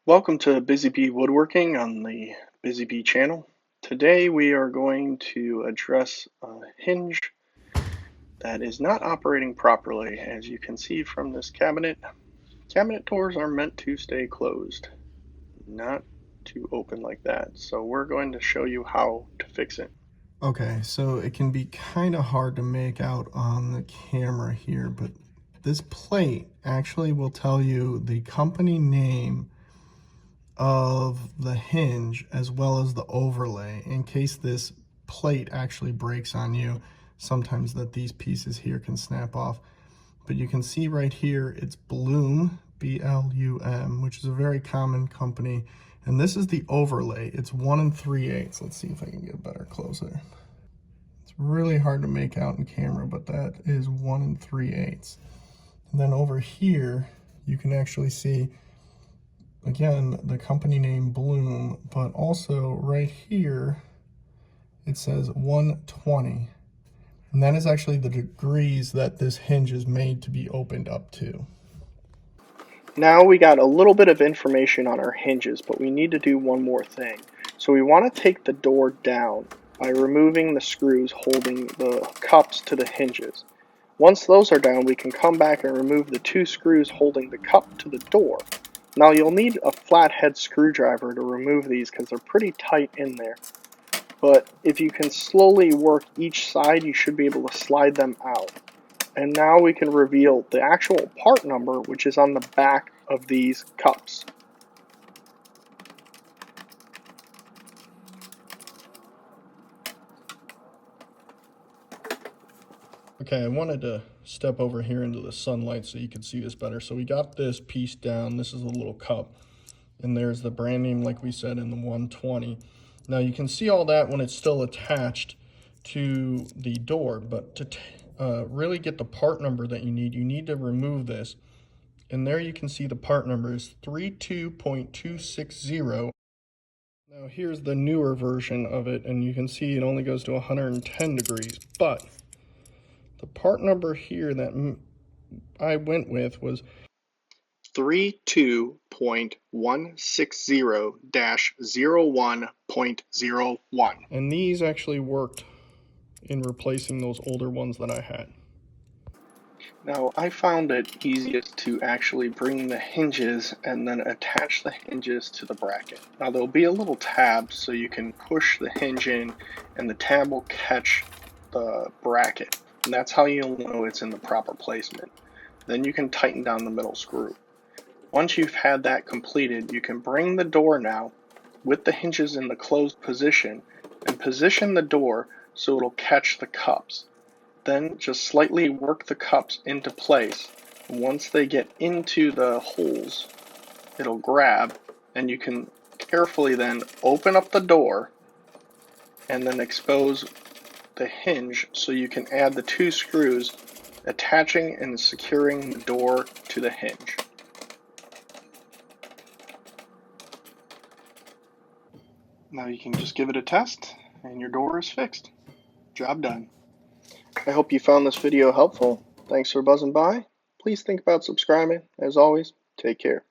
Welcome to Busy Bee Woodworking on the Busy Bee channel. Today we are going to address a hinge that is not operating properly. As you can see from this cabinet doors are meant to stay closed, not to open like that. So we're going to show you how to fix it. Okay, so it can be kind of hard to make out on the camera here, but this plate actually will tell you the company name of the hinge as well as the overlay in case this plate actually breaks on you. Sometimes that these pieces here can snap off, but you can see right here it's Blum, B-L-U-M, which is a very common company, and this is the overlay. It's 1 3/8. Let's see if I can get a better closer. It's really hard to make out in camera, but that is 1 3/8. And then over here, you can actually see, again, the company name Blum, but also right here, it says 120. And that is actually the degrees that this hinge is made to be opened up to. Now we got a little bit of information on our hinges, but we need to do one more thing. So we want to take the door down by removing the screws holding the cups to the hinges. Once those are down, we can come back and remove the two screws holding the cup to the door. Now you'll need a flathead screwdriver to remove these because they're pretty tight in there. But if you can slowly work each side, you should be able to slide them out. And now we can reveal the actual part number, which is on the back of these cups. Okay, I wanted to step over here into the sunlight so you could see this better. So we got this piece down. This is a little cup. And there's the brand name, like we said, in the 120. Now you can see all that when it's still attached to the door, but to really get the part number that you need to remove this. And there you can see the part number is 32.260. Now here's the newer version of it, and you can see it only goes to 110 degrees, but the part number here that I went with was 32.160-01.01. And these actually worked in replacing those older ones that I had. Now I found it easiest to actually bring the hinges and then attach the hinges to the bracket. Now there'll be a little tab so you can push the hinge in and the tab will catch the bracket. And that's how you'll know it's in the proper placement. Then you can tighten down the middle screw. Once you've had that completed, you can bring the door now with the hinges in the closed position and position the door so it'll catch the cups. Then just slightly work the cups into place. Once they get into the holes, it'll grab, and you can carefully then open up the door and then expose the hinge so you can add the two screws attaching and securing the door to the hinge. Now you can just give it a test and your door is fixed. Job done. I hope you found this video helpful. Thanks for buzzing by. Please think about subscribing. As always, take care.